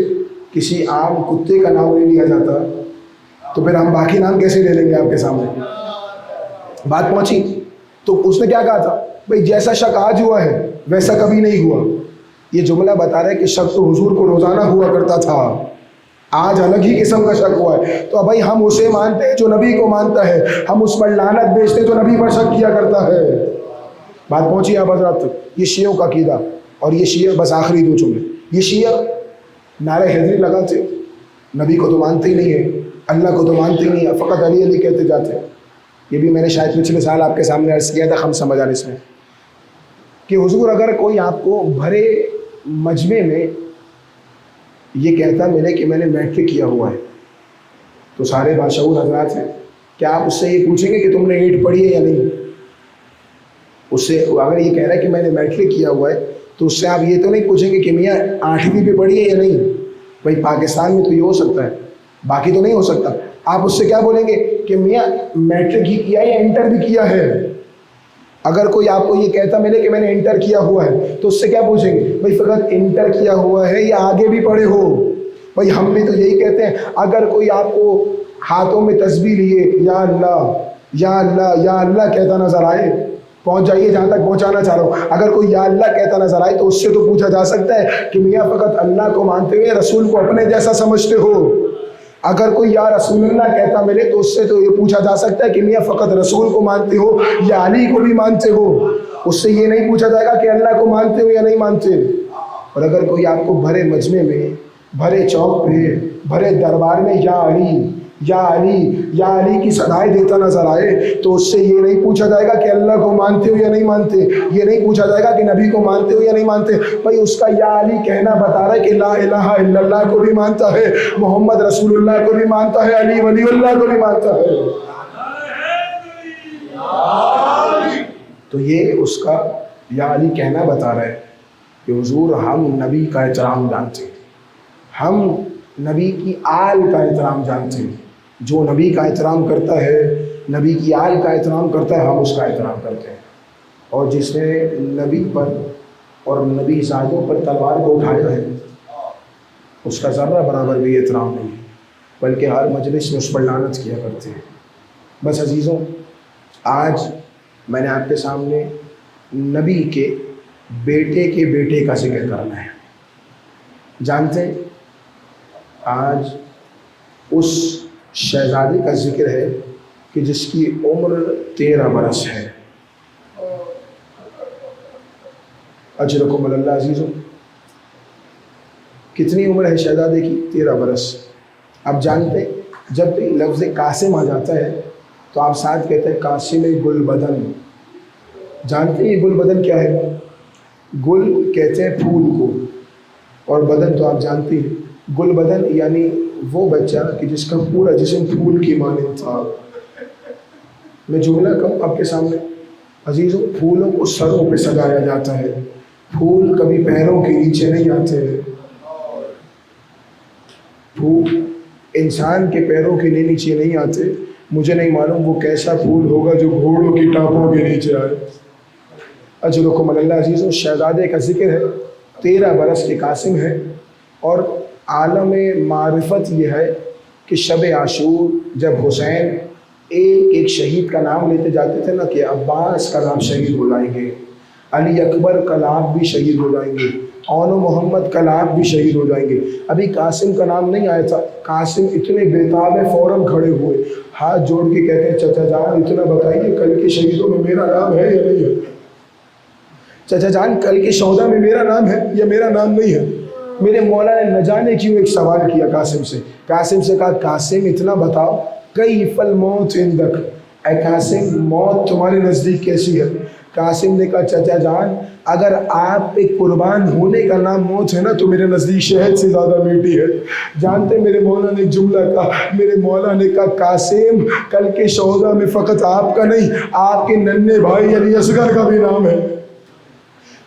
کسی عام کتے کا نام نہیں لیا جاتا تو پھر ہم باقی نام کیسے لے لیں گے آپ کے سامنے؟ بات پہنچی؟ تو اس نے کیا کہا تھا؟ بھائی جیسا شک آج ہوا ہے ویسا کبھی نہیں ہوا۔ یہ جملہ بتا رہا ہے کہ شک تو حضور کو روزانہ ہوا کرتا تھا، آج الگ ہی قسم کا شک ہوا ہے۔ تو بھائی ہم اسے مانتے ہیں جو نبی کو مانتا ہے، ہم اس پر لعنت بیچتے ہیں جو نبی پر شک کیا کرتا ہے۔ بات پہنچی آپ حضرات تک؟ یہ شیعوں کا عقیدہ۔ اور یہ شیعہ، بس آخری دو جملے، یہ شیعہ نعرہ حیدری لگاتے، نبی کو تو مانتے ہی نہیں ہے، اللہ کو تو مانتے ہی نہیں ہے، فقط علی علی کہتے جاتے ہیں۔ یہ بھی میں نے شاید پچھلے سال آپ کے سامنے عرض کیا تھا خمسہ مجالس میں، کہ حضور اگر کوئی آپ کو بھرے مجمع میں یہ کہتا ملے کہ میں نے میٹرک کیا ہوا ہے، تو سارے باشعور حضرات ہیں، کیا آپ اس سے یہ پوچھیں گے کہ تم نے 8 پڑھی ہے یا نہیں؟ اس سے اگر یہ کہہ رہا ہے کہ میں نے میٹرک کیا ہوا ہے تو اس سے آپ یہ تو نہیں پوچھیں گے کہ میاں 8ویں پہ پڑھی ہے یا نہیں؟ بھائی پاکستان میں تو یہ ہو سکتا ہے، باقی تو نہیں ہو سکتا۔ آپ اس سے کیا بولیں گے کہ میاں میٹرک ہی کیا ہے یا انٹر بھی کیا ہے؟ اگر کوئی آپ کو یہ کہتا ملے کہ میں نے انٹر کیا ہوا ہے تو اس سے کیا پوچھیں گے؟ بھائی فقط انٹر کیا ہوا ہے یا آگے بھی پڑھے ہو؟ بھائی ہم بھی تو یہی کہتے ہیں۔ اگر کوئی آپ کو ہاتھوں میں تسبیح لیے یا اللہ یا اللہ یا اللہ کہتا نظر آئے، پہنچ جائیے جہاں تک پہنچانا چاہ رہا ہوں، اگر کوئی یا اللہ کہتا نظر آئے تو اس سے تو پوچھا جا سکتا ہے کہ میاں فقط اللہ کو مانتے ہوئے رسول کو اپنے جیسا سمجھتے ہو؟ اگر کوئی یا رسول اللہ کہتا ملے تو اس سے تو یہ پوچھا جا سکتا ہے کہ میاں فقط رسول کو مانتے ہو یا علی کو بھی مانتے ہو؟ اس سے یہ نہیں پوچھا جائے گا کہ اللہ کو مانتے ہو یا نہیں مانتے۔ اور اگر کوئی آپ کو بھرے مجمع میں، بھرے چوک پہ، بھرے دربار میں یا علی یا علی یا علی کی صدائیں دیتا نظر آئے تو اس سے یہ نہیں پوچھا جائے گا کہ اللہ کو مانتے ہو یا نہیں مانتے، یہ نہیں پوچھا جائے گا کہ نبی کو مانتے ہو یا نہیں مانتے۔ بھائی اس کا یا علی کہنا بتا رہا ہے کہ لا الہ الا اللہ کو بھی مانتا ہے، محمد رسول اللہ کو بھی مانتا ہے، علی ولی اللہ کو بھی مانتا ہے۔ تو یہ اس کا یا علی کہنا بتا رہا ہے کہ حضور ہم نبی کا احترام جانتے ہیں، ہم نبی کی آل کا احترام جانتے ہیں، جو نبی کا احترام کرتا ہے، نبی کی آل کا احترام کرتا ہے، ہم اس کا احترام کرتے ہیں۔ اور جس نے نبی پر اور نبی زادوں پر تلوار کو اٹھایا ہے اس کا ذرہ برابر بھی احترام نہیں ہے، بلکہ ہر مجلس میں اس پر لعنت کیا کرتے ہیں۔ بس عزیزوں، آج میں نے آپ کے سامنے نبی کے بیٹے کا ذکر کرنا ہے۔ جانتے ہیں آج اس شہزادے کا ذکر ہے کہ جس کی عمر 13 برس ہے۔ اجرکم اللہ عزیزوں، کتنی عمر ہے شہزادے کی؟ 13 برس۔ اب جانتے ہیں جب لفظ قاسم آ جاتا ہے تو آپ ساتھ کہتے ہیں قاسم گل بدن۔ جانتے ہیں یہ گل بدن کیا ہے؟ گل کہتے ہیں پھول کو، اور بدن تو آپ جانتے ہیں، گل بدن یعنی وہ بچہ کہ جس کا پورا جسم پھول کی مانند تھا۔ میں جملہ کہوں آپ کے سامنے عزیزوں، پھولوں کو سروں پہ سجایا جاتا ہے، پھول کبھی پیروں کے نیچے نہیں آتے، پھول انسان کے پیروں کے نیچے نہیں آتے، مجھے نہیں معلوم وہ کیسا پھول ہوگا جو گھوڑوں کی ٹانپوں کے نیچے آئے۔ اجرکم اللہ عزیزوں، شہزادے کا ذکر ہے، 13 برس کے قاسم ہے، اور عالم معرفت یہ ہے کہ شب عاشور جب حسین ایک شہید کا نام لیتے جاتے تھے نا، کہ عباس کا نام شہید ہو جائیں گے، علی اکبر کا نام بھی شہید ہو جائیں گے، اون و محمد کا نام بھی شہید ہو جائیں گے، ابھی قاسم کا نام نہیں آیا تھا۔ قاسم اتنے بےتاب ہے، فوراً کھڑے ہوئے، ہاتھ جوڑ کے کہتے ہیں چچا جان اتنا بتائیے کل کے شہیدوں میں میرا نام ہے یا نہیں ہے؟ چچا جان کل کے شہدا میں میرا نام ہے یا میرا نام نہیں ہے؟ میرے مولا نے نہ جانے کیوں ایک سوال کیا قاسم سے کہا قاسم اتنا بتاؤ، کیف الموت عندک، اے قاسم موت تمہارے نزدیک کیسی ہے؟ قاسم نے کہا چچا جان اگر آپ پہ قربان ہونے کا نام موت ہے نا تو میرے نزدیک شہد سے زیادہ میٹھی ہے۔ جانتے میرے مولا نے جملہ کہا، میرے مولا نے کہا قاسم کل کے شہدا میں فقط آپ کا نہیں، آپ کے ننھے بھائی علی اصغر کا بھی نام ہے۔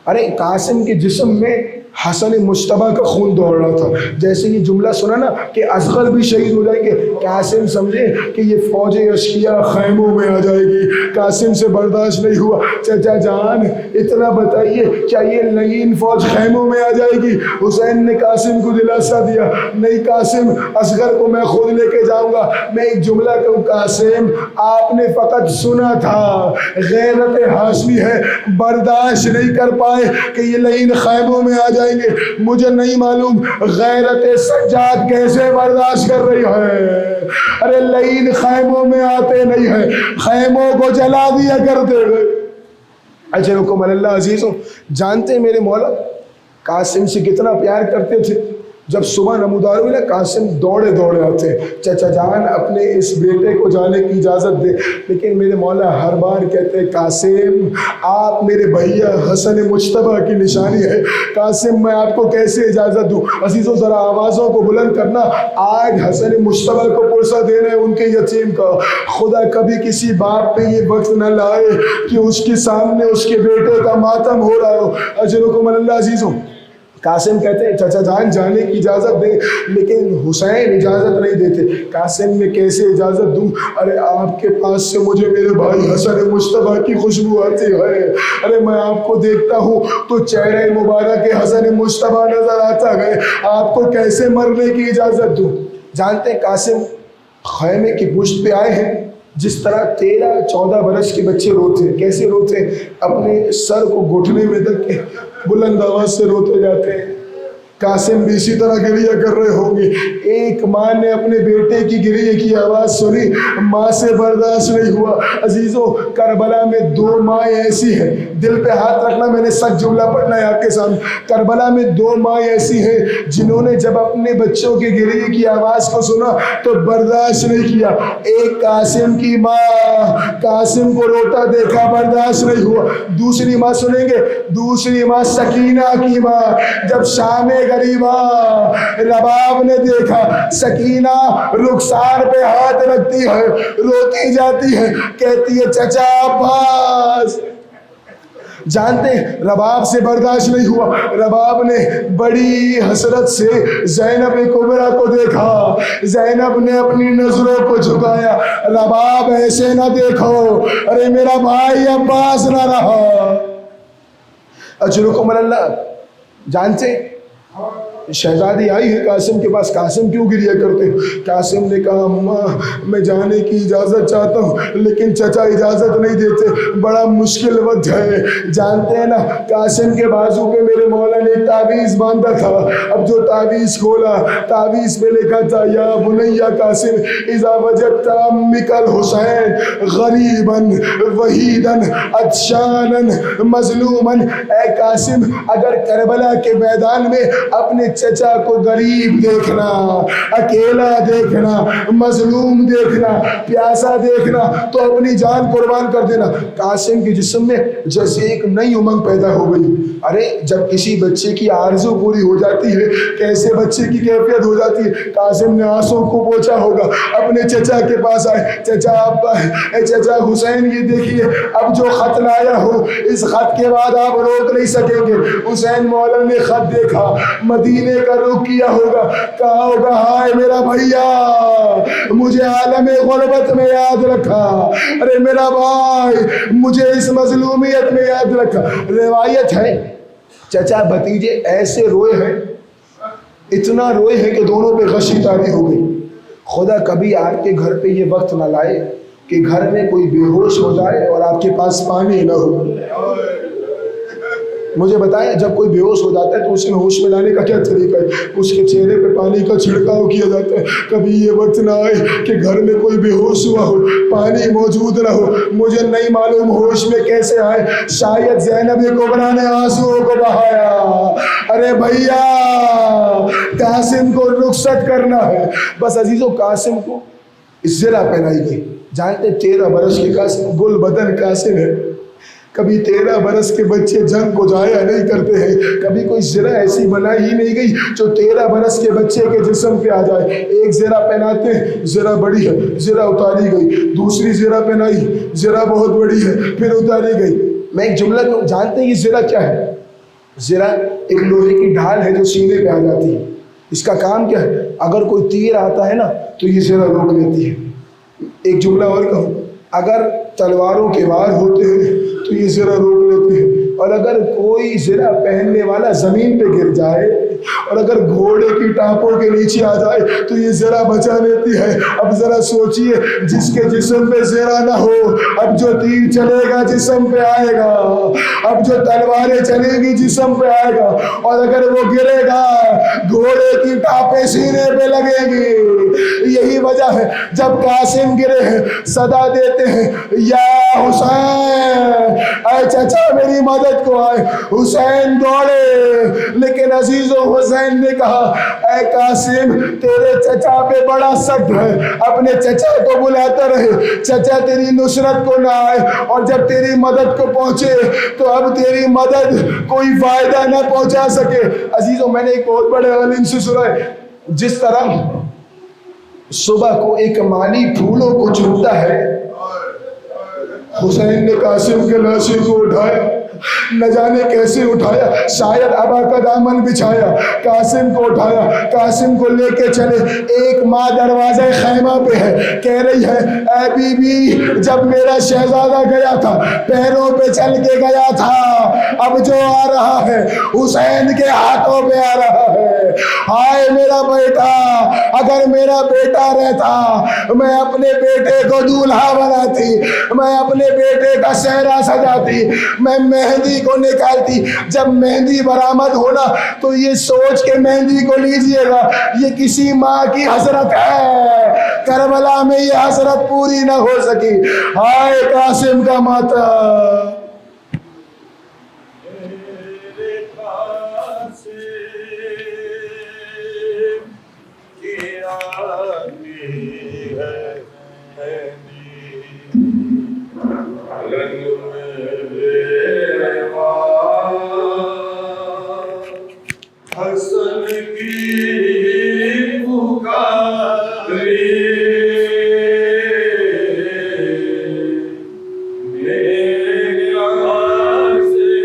ارے قاسم کے جسم میں حسن مجتبیٰ کا خون دوڑ رہا تھا، جیسے یہ جملہ سنا نا کہ اصغر بھی شہید ہو جائیں گے، قاسم سمجھے کہ یہ فوج اشقیاء خیموں میں آ جائے گی۔ قاسم سے برداشت نہیں ہوا، چچا جان اتنا بتائیے کیا یہ لعین فوج خیموں میں آ جائے گی؟ حسین نے قاسم کو دلاسا دیا، نہیں قاسم اصغر کو میں خود لے کے جاؤں گا۔ میں ایک جملہ کہوں قاسم آپ نے فقط سنا تھا، غیرت ہاشمی ہے، برداشت نہیں کر پائے کہ یہ لعین خیموں میں آ جائے گے۔ مجھے نہیں معلوم غیرت سجاد کیسے برداشت کر رہی ہے۔ ارے لعین خیموں میں آتے نہیں ہیں، خیموں کو جلا دیا کرتے ہیں۔ اجرکم اللہ عزیزوں، جانتے میرے مولا قاسم سے کتنا پیار کرتے تھے؟ جب صبح نمودار ہوئی نا قاسم دوڑے آتے ہیں، چچا جان اپنے اس بیٹے کو جانے کی اجازت دے، لیکن میرے مولا ہر بار کہتے قاسم آپ میرے بھیا حسن مجتبیٰ کی نشانی ہے، قاسم میں آپ کو کیسے اجازت دوں؟ عزیزوں ذرا آوازوں کو بلند کرنا، آج حسن مجتبیٰ کو پرسہ دینا ہے ان کے یتیم کا۔ خدا کبھی کسی باپ پہ یہ وقت نہ لائے کہ اس کے سامنے اس کے بیٹے کا ماتم ہو رہا ہو۔ اجرکم اللہ عزیزوں، قاسم کہتے ہیں چچا جان جانے کی اجازت دے، لیکن حسین اجازت نہیں دیتے۔ قاسم میں کیسے اجازت دوں؟ ارے آپ کے پاس سے مجھے میرے بھائی حسن مجتبیٰ کی خوشبو آتی ہے، ارے میں آپ کو دیکھتا ہوں تو چہرے مبارک حسن مجتبیٰ نظر آتا ہے، آپ کو کیسے مرنے کی اجازت دوں؟ جانتے ہیں قاسم خیمے کی پشت پہ آئے ہیں، جس طرح 13-14 برس کے بچے روتے ہیں، کیسے روتے ہیں؟ اپنے سر کو گھٹنے میں رکھ کے بلند آواز سے روتے جاتے ہیں۔ قاسم بھی اسی طرح گریہ کر رہے ہوں گے۔ ایک ماں نے اپنے بیٹے کی گریہ کی آواز سنی، ماں سے برداشت نہیں ہوا۔ عزیزوں کربلا میں 2 مائیں ایسی ہیں، دل پہ ہاتھ رکھنا، میں نے سچ جملہ پڑھنا ہے آپ کے سامنے۔ کربلا میں 2 مائیں ایسی ہیں جنہوں نے جب اپنے بچوں کی گریہ کی آواز کو سنا تو برداشت نہیں کیا۔ ایک قاسم کی ماں قاسم کو روتا دیکھا، برداشت نہیں ہوا۔ دوسری ماں سنیں گے، دوسری ماں سکینہ کی ماں، جب شام غریبا رباب نے دیکھا سکینہ رخسار پہ ہاتھ رکھتی ہے، روتی جاتی ہے، کہتی ہے چچا عباس۔ جانتے ہیں رباب سے برداشت نہیں ہوا، رباب نے بڑی حسرت سے زینب کبریٰ کو دیکھا، زینب نے اپنی نظروں کو جھکایا، رباب ایسے نہ دیکھو، ارے میرا بھائی عباس نہ رہا۔ اجرکم اللہ، جانتے شہزادی آئی ہے قاسم کے پاس، قاسم کیوں گریہ کرتے ہیں؟ قاسم نے کہا اماں میں جانے کی اجازت چاہتا ہوں لیکن چچا اجازت نہیں دیتے، بڑا مشکل وقت ہے۔ جانتے ہیں نا قاسم کے بازو پہ میرے مولا نے تعویذ باندھا تھا، اب جو تعویذ کھولا تعویذ پہ لکھا تھا یا بنیا قاسم اذا وجدت امک الحسین غریبا وحیدا عطشانا مظلوما، اے قاسم اگر کربلا کے میدان میں اپنے چچا کو غریب دیکھنا، اکیلا دیکھنا، مظلوم دیکھنا، پیاسا دیکھنا تو اپنی جان قربان کر دینا۔ قاسم کے جسم میں جیسے ایک نئی امنگ پیدا ہو گئی۔ ارے جب کسی بچے کی آرزو پوری ہو جاتی ہے کیسے بچے کی کیفیت ہو جاتی ہے۔ قاسم نے آنسوں کو پوچھا ہوگا، اپنے چچا کے پاس آئے، چچا ابا اے چچا حسین یہ دیکھیے اب جو خط لایا ہو، اس خط کے بعد آپ روک نہیں سکیں گے۔ حسین مولا نے خط دیکھا، مدینے سینے کا رخ کیا ہوگا، کہا ہوگا ہائے میرا بھیا مجھے عالم غربت میں یاد رکھا، ارے میرا بھائی مجھے اس مظلومیت میں یاد رکھا۔ روایت ہے چچا بھتیجے ایسے روئے ہیں، اتنا روئے ہیں کہ دونوں پہ غشی طاری ہو گئی۔ خدا کبھی آپ کے گھر پہ یہ وقت نہ لائے کہ گھر میں کوئی بے ہوش ہو جائے اور آپ کے پاس پانی نہ ہو۔ مجھے بتائیں جب کوئی بے ہوش ہو جاتا ہے تو اسے ہوش میں لانے کا کیا طریقہ ہے؟ اس کے چہرے پہ پانی کا چھڑکاؤ کیا جاتا ہے۔ کبھی یہ وقت نہ آئے کہ گھر میں کوئی بے ہوش ہوا ہو، پانی موجود نہ ہو، مجھے نہیں معلوم ہوش میں کیسے آئے۔ شاید زینب کبریٰ نے آنسوؤں کو بہایا، ارے بھیا قاسم کو رخصت کرنا ہے۔ بس عزیزو قاسم کو زرہ پہنائی گئی۔ جانتے 13 برس کے قاسم گل بدن قاسم ہے۔ کبھی 13 برس کے بچے جنگ کو جایا نہیں کرتے ہیں، کبھی کوئی زرہ ایسی بنائی ہی نہیں گئی جو 13 برس کے بچے کے جسم پہ آ جائے۔ ایک زرہ پہناتے ہیں، زرہ بڑی ہے، زرہ اتاری گئی، دوسری زرہ پہنائی، زرہ بہت بڑی ہے، پھر اتاری گئی۔ میں ایک جملہ کہوں، جانتے ہیں یہ زرہ کیا ہے؟ زرہ ایک لوہے کی ڈھال ہے جو سینے پہ آ جاتی ہے۔ اس کا کام کیا ہے؟ اگر کوئی تیر آتا ہے نا تو یہ زرہ روک لیتی ہے۔ ایک جملہ اور کہوں، اگر تلواروں کے وار ہوتے ہیں تو یہ زرہ روک لیتی ہے، اور اگر کوئی زرہ پہننے والا زمین پہ گر جائے اور اگر گھوڑے کی ٹانپوں کے نیچے آ جائے تو یہ زرہ بچا لیتی ہے۔ اب ذرا سوچئے جس کے جسم پہ زرہ نہ ہو، اب جو تیر چلے گا جسم پہ آئے گا، اب جو تلواریں چلیں گی جسم پہ آئے گا، اور اگر وہ گرے گا گھوڑے کی ٹانپیں سینے پہ لگیں گی۔ یہی وجہ ہے جب قاسم گرے ہیں صدا دیتے ہیں یا حسین، اے چچا میری مدد کو آئے۔ حسین دوڑے، لیکن عزیز و حسین نے کہا اے قاسم تیرے چچا پہ بڑا سخت ہے، اپنے چچا کو بلاتا رہے، چچا تیری نصرت کو نہ آئے، اور جب تیری مدد کو پہنچے تو اب تیری مدد کوئی فائدہ نہ پہنچا سکے۔ عزیزو میں نے ایک بہت بڑے عالم سے سنا ہے، جس طرح صبح کو ایک مالی پھولوں کو چنتا ہے، حسین نے قاسم کے لاشے کو اٹھایا، نہ جانے کیسے اٹھایا، شاید ابا کا دامن بچھایا، قاسم کو اٹھایا، قاسم کو لے کے چلے۔ ایک ماں دروازے خیمہ پہ ہے، کہہ رہی ہے اے بی بی جب میرا شہزادہ گیا تھا پیروں پہ چل کے گیا تھا، اب جو آ رہا ہے حسین کے ہاتھوں پہ آ رہا ہے۔ ہائے میرا بیٹا، اگر میرا بیٹا رہتا میں اپنے بیٹے کو دولہا بناتی، میں اپنے بیٹے کا صحرا سجاتی، میں مہندی کو نکالتی۔ جب مہندی برآمد ہونا تو یہ سوچ کے مہندی کو لیجئے گا یہ کسی ماں کی حسرت ہے، کربلا میں یہ حسرت پوری نہ ہو سکی۔ ہائے قاسم کا ماتم، حسن کی پکاری میرے قاسم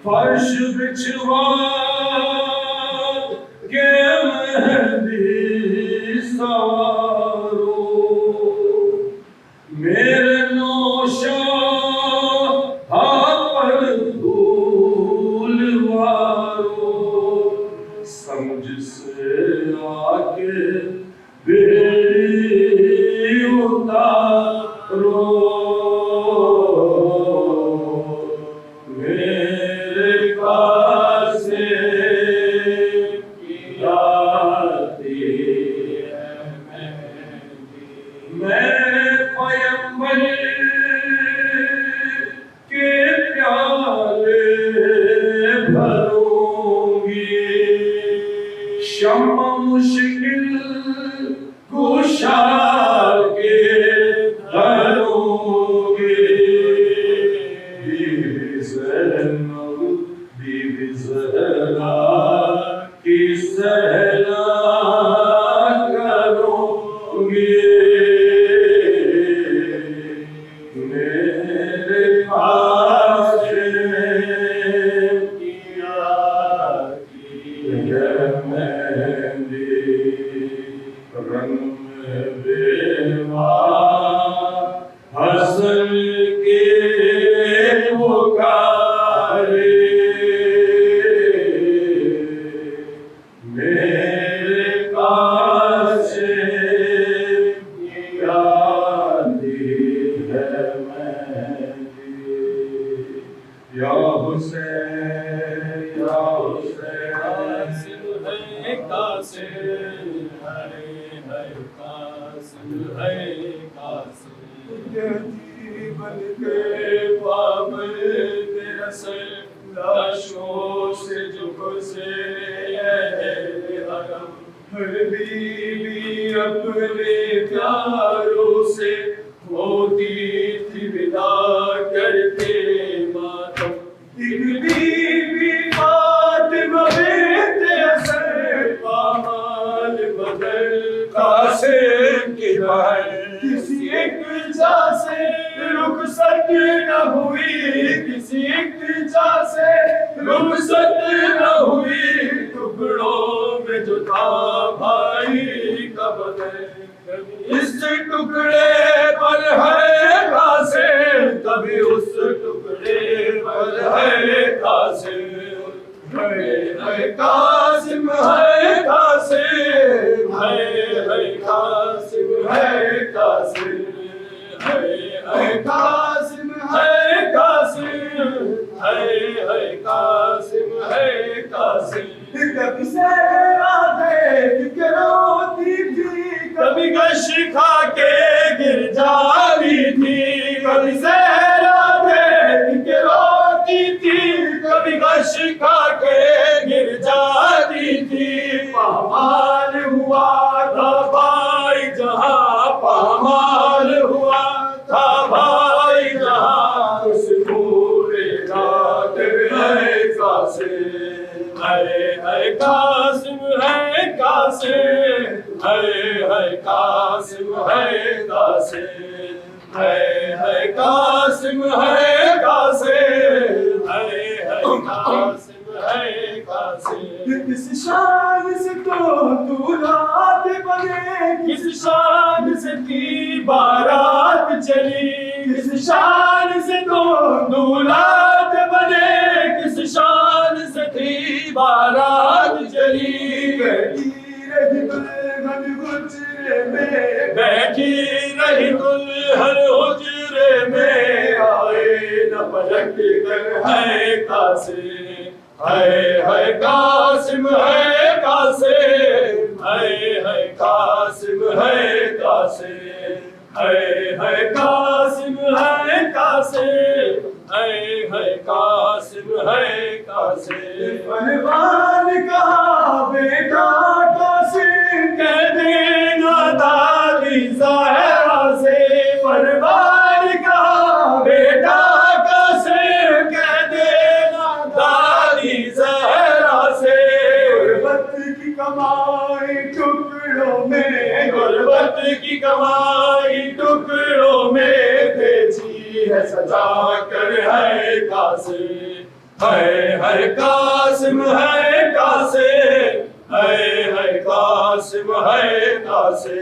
فرش بچھوا کے مہندی سوارو میرے نوشا پر دھول وارو سمجھ سے آکے بیڑی اتارو میرے کاسے کی آتی ہے میں پیمبر کے پیالے بھروں گی شمع مشکل کشا کے دھروں گی بی زہرا کی سہلا کروں گی میرے پاس کیا مہندی رنگ میں بیوا حسن کے پکارے میرے پاس کیا دی ہے مہندی یا حسین یا حسین ہے قاسم ہے قاسم ہے قاسم بن کے پابل تیرا سر لاشوں سے جو گزرے حرم ہر بیوی اپنے پیاروں سے ہوتی تھی ودا کر کے ماتم ایک بیوی فاطمہ بنت اسد پامال بدل قاسم کی بہن کسی ایک جا سے رخصت نہ ہوئی کسی ایک جا سے رخصت نہ ہوئی ٹکڑوں میں جو تھا بھائی کا بدن اس ٹکڑے پر ہے قاسم کبھی اس ٹکڑے پر ہے قاسم ہے قاسم ہے قاسم ہے قاسم ہے قاسم ہے قاسم ہے قاسم ہے قاسم ہے قاسم کبھی سہرا دیکھ کے روتی تھی کبھی گش کھا کے گر جاتی تھی کبھی سہرا دیکھ کے روتی تھی کبھی گش کھا کے گر جاتی تھی پامال ہوا تھا بھائی جہاں پامال ہوا تھا بھائی جہاں اس پورے رات ہے قاسم ہے قاسم ہے قاسم ہے قاسم ہے قاسم ہے قاسم ہے قاسم ہے قاسم ہے قاسم کس شان سے تو دولات بنے کس شان سے تھی بارات چلی کس شان سے تو دولات بنے کس شان سے تھی بارات چلی بیٹھی رہی دلہن حجرے میں بیٹھی رہی دلہن حجرے میں آئے نہ پلٹ کر ہے قاسم ہے قاسم ہے قاسم ہے قاسم ہے قاسم ہے قاسم ہے قاسم ہے قاسم ہے قاسم پروان کہا بیٹا قاسم کہہ دینا دادی زہرا سے پروان کہا بیٹا قاسم کہہ دینا دادی زہرا سے غربت کی کمائی ٹکڑوں میں غربت کی کمائی ٹکڑوں میں بھیجی ہے سجا کر ہے قاسم ہے قاسم ہے قاسم ہے قاسم ہے قاسم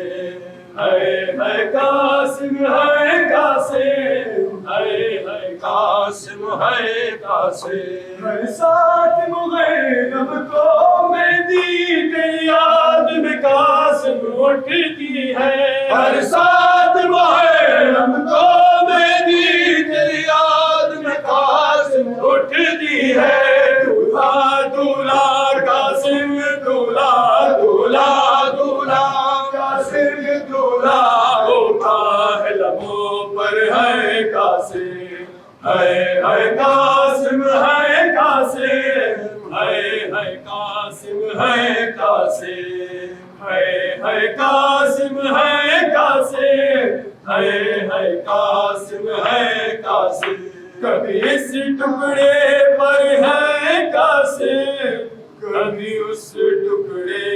ہے قاسم ہے قاسم ہے قاسم ہے قاسم ہر ساتھ مغرب کو مہندی تیری یاد میں قاسم اٹھتی ہے ہر ساتھ مغرب کو مہندی تیری یاد میں قاسم اٹھتی ہے دولہا دولہا قاسم دولہا دولہا دولہا قاسم دولہا ہوتا ہے لبوں پر ہے قاسم ہے قاسم ہے قاسم ہے قاسم ہے قاسم ہے قاسم ہے قاسم ہے قاسم ہے قاسم کبھی اس ٹکڑے پر ہے قاسم کبھی اس ٹکڑے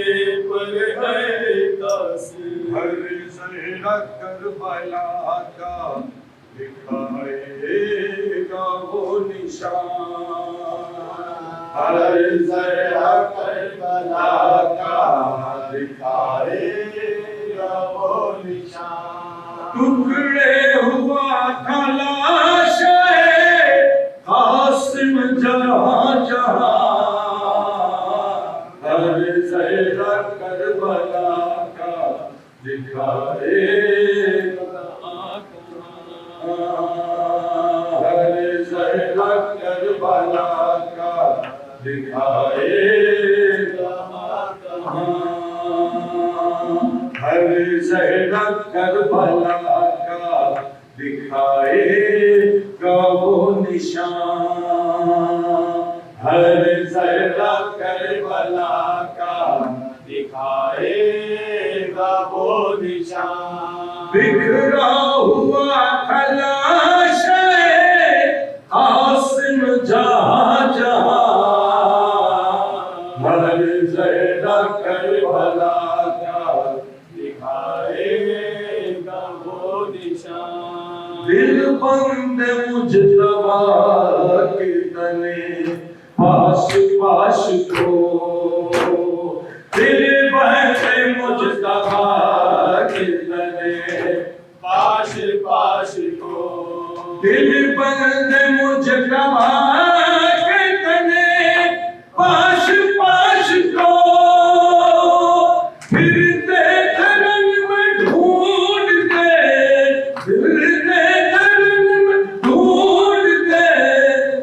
پر ہے قاسم ہر ذرہ کربلا کا دکھائے گا وہ نشان ہر ذرہ کربلا کا دکھائے گا وہ نشان ٹکڑے ہوا تھا لاش قاسم جہاں جہاں ہر ذرہ کربلا کا دکھائے ہر ذرہ کربلا کا دکھائے ہر ذرہ کربلا کا دکھائے گا وہ نشان ہر ذرہ کربلا کا دکھائے گا وہ نشان بکھرا ہوا تھا لاش قاسم جہاں جہاں ہر ذرہ کربلا کا دکھائے گا وہ نشان دل بند مجتبیٰ کے تنے پاش پاش کو دل بند مجتبیٰ کے تنے پاش پاش کو دل بند مجتبیٰ کے تنے پاش پاش کو پھرتے دھرن میں ڈھونڈتے پھرتے دھرن میں ڈھونڈتے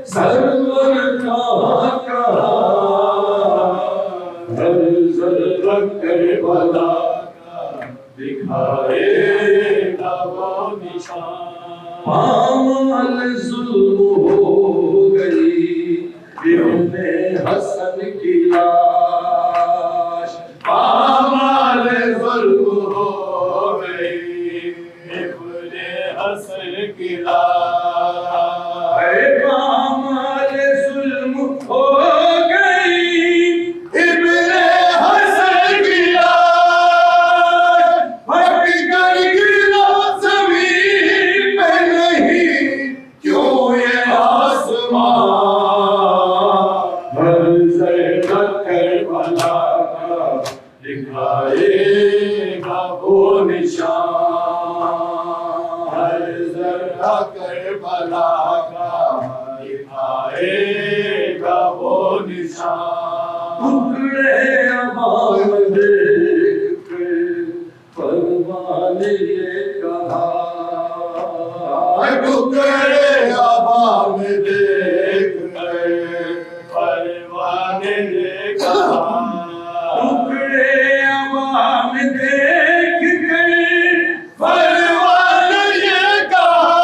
سرور کہاں کہاں ہر ذرہ کربلا کا دکھائے گا وہ نشان پامال ظلم ہو گئی ابن حسن کی لاش پامال ظلم ہو گئی ابن حسن کی لاش پامال ظلم ہو گئی ابن حسن کی لاش ہٹ کر گرا زمین پہ نہیں کیوں یہ آسمان ہر ذرہ کربلا کا دکھائے گا وہ نشان ہر ذرہ کربلا کا دکھائے گا وہ نشان ٹکڑے ابام دیکھ کر پروان یہ کہا ٹکڑے ابام دیکھ کر پروان یہ کہا ٹکڑے ابام دیکھ کر پروان یہ کہا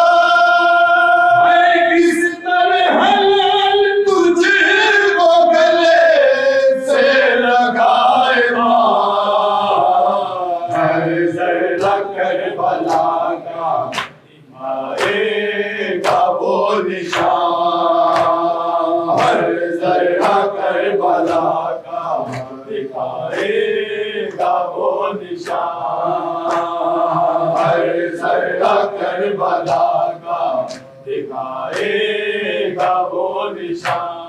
کس طرح حلال تجھے کو گلے سے لگائے ہر ذرہ کربلا کا دکھائے گا وہ نشان ہر ذرہ کربلا کا دکھائے گا وہ نشان ہر ذرہ کربلا کا دکھائے گا وہ نشان